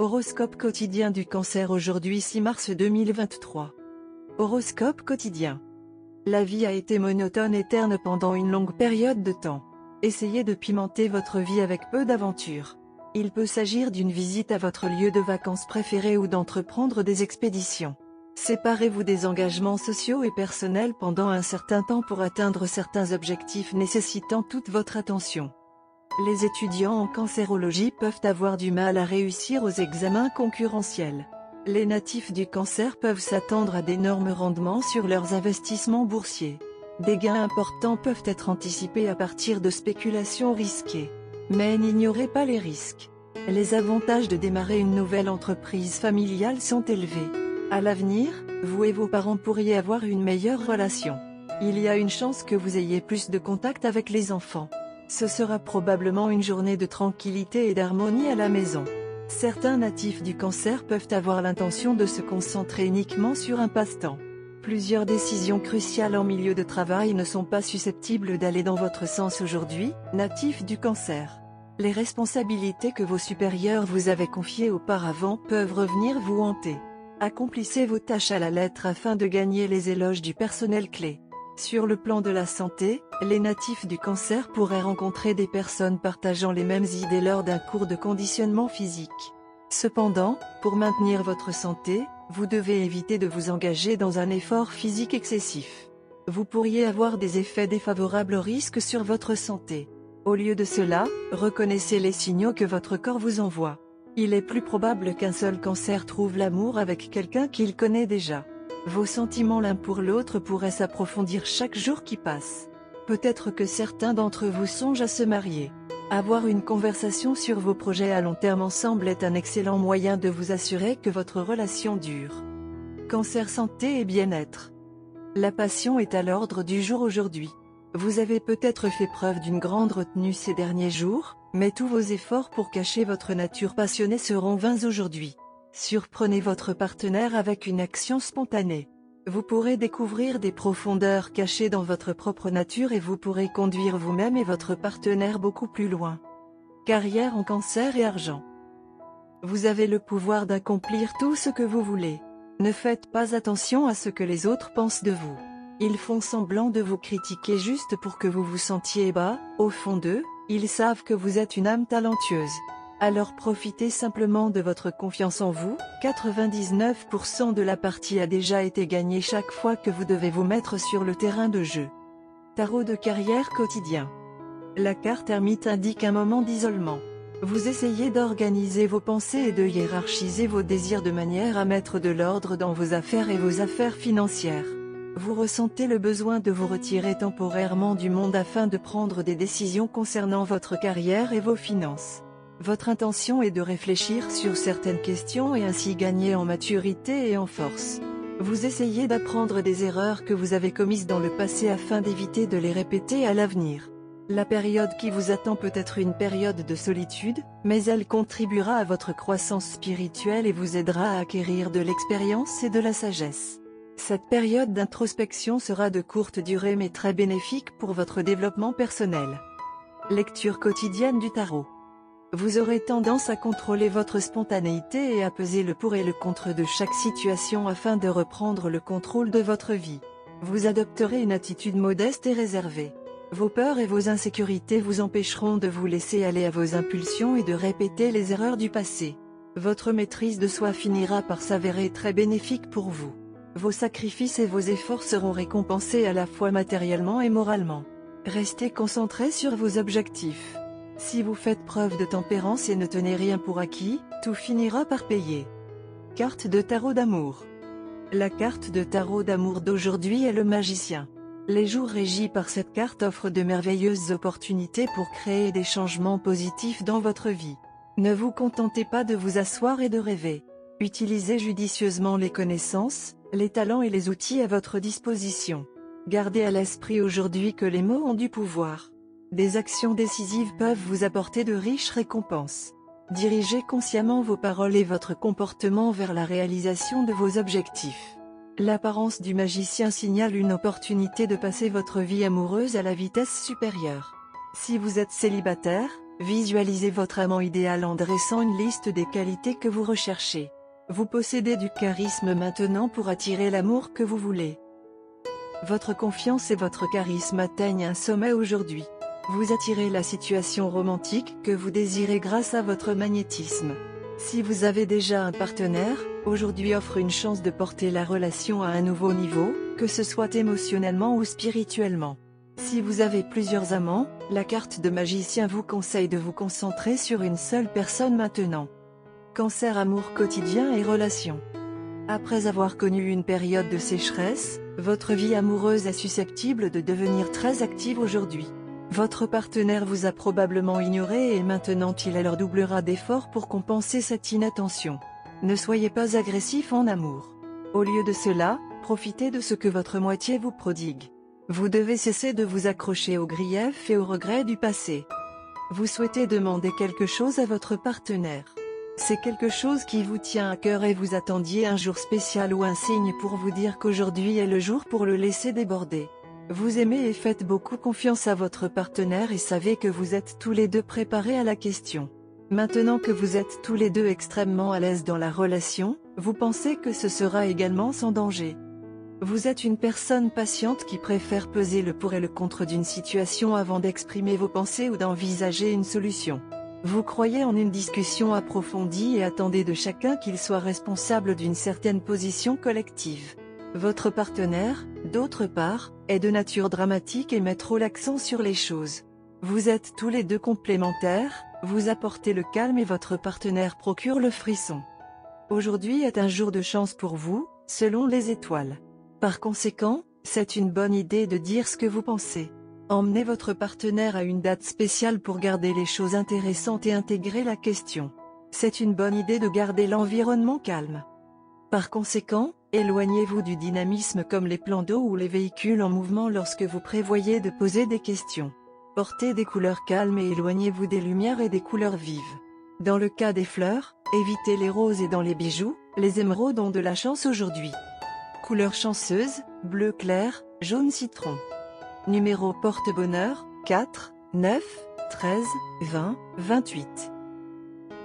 Horoscope quotidien du Cancer aujourd'hui 6 mars 2023. Horoscope quotidien. La vie a été monotone et terne pendant une longue période de temps. Essayez de pimenter votre vie avec peu d'aventures. Il peut s'agir d'une visite à votre lieu de vacances préféré ou d'entreprendre des expéditions. Séparez-vous des engagements sociaux et personnels pendant un certain temps pour atteindre certains objectifs nécessitant toute votre attention. Les étudiants en cancérologie peuvent avoir du mal à réussir aux examens concurrentiels. Les natifs du Cancer peuvent s'attendre à d'énormes rendements sur leurs investissements boursiers. Des gains importants peuvent être anticipés à partir de spéculations risquées. Mais n'ignorez pas les risques. Les avantages de démarrer une nouvelle entreprise familiale sont élevés. À l'avenir, vous et vos parents pourriez avoir une meilleure relation. Il y a une chance que vous ayez plus de contact avec les enfants. Ce sera probablement une journée de tranquillité et d'harmonie à la maison. Certains natifs du Cancer peuvent avoir l'intention de se concentrer uniquement sur un passe-temps. Plusieurs décisions cruciales en milieu de travail ne sont pas susceptibles d'aller dans votre sens aujourd'hui, natifs du Cancer. Les responsabilités que vos supérieurs vous avaient confiées auparavant peuvent revenir vous hanter. Accomplissez vos tâches à la lettre afin de gagner les éloges du personnel clé. Sur le plan de la santé, les natifs du Cancer pourraient rencontrer des personnes partageant les mêmes idées lors d'un cours de conditionnement physique. Cependant, pour maintenir votre santé, vous devez éviter de vous engager dans un effort physique excessif. Vous pourriez avoir des effets défavorables au risque sur votre santé. Au lieu de cela, reconnaissez les signaux que votre corps vous envoie. Il est plus probable qu'un seul Cancer trouve l'amour avec quelqu'un qu'il connaît déjà. Vos sentiments l'un pour l'autre pourraient s'approfondir chaque jour qui passe. Peut-être que certains d'entre vous songent à se marier. Avoir une conversation sur vos projets à long terme ensemble est un excellent moyen de vous assurer que votre relation dure. Cancer santé et bien-être. La passion est à l'ordre du jour aujourd'hui. Vous avez peut-être fait preuve d'une grande retenue ces derniers jours, mais tous vos efforts pour cacher votre nature passionnée seront vains aujourd'hui. Surprenez votre partenaire avec une action spontanée. Vous pourrez découvrir des profondeurs cachées dans votre propre nature et vous pourrez conduire vous-même et votre partenaire beaucoup plus loin. Carrière en Cancer et argent. Vous avez le pouvoir d'accomplir tout ce que vous voulez. Ne faites pas attention à ce que les autres pensent de vous. Ils font semblant de vous critiquer juste pour que vous vous sentiez bas. Au fond d'eux, ils savent que vous êtes une âme talentueuse. Alors profitez simplement de votre confiance en vous. 99% de la partie a déjà été gagnée chaque fois que vous devez vous mettre sur le terrain de jeu. Tarot de carrière quotidien. La carte ermite indique un moment d'isolement. Vous essayez d'organiser vos pensées et de hiérarchiser vos désirs de manière à mettre de l'ordre dans vos affaires et vos affaires financières. Vous ressentez le besoin de vous retirer temporairement du monde afin de prendre des décisions concernant votre carrière et vos finances. Votre intention est de réfléchir sur certaines questions et ainsi gagner en maturité et en force. Vous essayez d'apprendre des erreurs que vous avez commises dans le passé afin d'éviter de les répéter à l'avenir. La période qui vous attend peut être une période de solitude, mais elle contribuera à votre croissance spirituelle et vous aidera à acquérir de l'expérience et de la sagesse. Cette période d'introspection sera de courte durée mais très bénéfique pour votre développement personnel. Lecture quotidienne du tarot. Vous aurez tendance à contrôler votre spontanéité et à peser le pour et le contre de chaque situation afin de reprendre le contrôle de votre vie. Vous adopterez une attitude modeste et réservée. Vos peurs et vos insécurités vous empêcheront de vous laisser aller à vos impulsions et de répéter les erreurs du passé. Votre maîtrise de soi finira par s'avérer très bénéfique pour vous. Vos sacrifices et vos efforts seront récompensés à la fois matériellement et moralement. Restez concentré sur vos objectifs. Si vous faites preuve de tempérance et ne tenez rien pour acquis, tout finira par payer. Carte de tarot d'amour. La carte de tarot d'amour d'aujourd'hui est le magicien. Les jours régis par cette carte offrent de merveilleuses opportunités pour créer des changements positifs dans votre vie. Ne vous contentez pas de vous asseoir et de rêver. Utilisez judicieusement les connaissances, les talents et les outils à votre disposition. Gardez à l'esprit aujourd'hui que les mots ont du pouvoir. Des actions décisives peuvent vous apporter de riches récompenses. Dirigez consciemment vos paroles et votre comportement vers la réalisation de vos objectifs. L'apparence du magicien signale une opportunité de passer votre vie amoureuse à la vitesse supérieure. Si vous êtes célibataire, Visualisez votre amant idéal en dressant une liste des qualités que vous recherchez. Vous possédez du charisme maintenant pour attirer l'amour que vous voulez. Votre confiance et votre charisme atteignent un sommet aujourd'hui. Vous attirez la situation romantique que vous désirez grâce à votre magnétisme. Si vous avez déjà un partenaire, aujourd'hui offre une chance de porter la relation à un nouveau niveau, que ce soit émotionnellement ou spirituellement. Si vous avez plusieurs amants, la carte de magicien vous conseille de vous concentrer sur une seule personne maintenant. Cancer, amour quotidien et relations. Après avoir connu une période de sécheresse, votre vie amoureuse est susceptible de devenir très active aujourd'hui. Votre partenaire vous a probablement ignoré et maintenant il leur doublera d'efforts pour compenser cette inattention. Ne soyez pas agressif en amour. Au lieu de cela, profitez de ce que votre moitié vous prodigue. Vous devez cesser de vous accrocher aux griefs et aux regrets du passé. Vous souhaitez demander quelque chose à votre partenaire. C'est quelque chose qui vous tient à cœur et vous attendiez un jour spécial ou un signe pour vous dire qu'aujourd'hui est le jour pour le laisser déborder. Vous aimez et faites beaucoup confiance à votre partenaire et savez que vous êtes tous les deux préparés à la question. Maintenant que vous êtes tous les deux extrêmement à l'aise dans la relation, vous pensez que ce sera également sans danger. Vous êtes une personne patiente qui préfère peser le pour et le contre d'une situation avant d'exprimer vos pensées ou d'envisager une solution. Vous croyez en une discussion approfondie et attendez de chacun qu'il soit responsable d'une certaine position collective. Votre partenaire, d'autre part, est de nature dramatique et met trop l'accent sur les choses. Vous êtes tous les deux complémentaires, vous apportez le calme et votre partenaire procure le frisson. Aujourd'hui est un jour de chance pour vous, selon les étoiles. Par conséquent, c'est une bonne idée de dire ce que vous pensez. Emmenez votre partenaire à une date spéciale pour garder les choses intéressantes et intégrer la question. C'est une bonne idée de garder l'environnement calme. Par conséquent, éloignez-vous du dynamisme comme les plans d'eau ou les véhicules en mouvement lorsque vous prévoyez de poser des questions. Portez des couleurs calmes et éloignez-vous des lumières et des couleurs vives. Dans le cas des fleurs, évitez les roses et dans les bijoux, les émeraudes ont de la chance aujourd'hui. Couleur chanceuse, bleu clair, jaune citron. Numéro porte-bonheur, 4, 9, 13, 20, 28.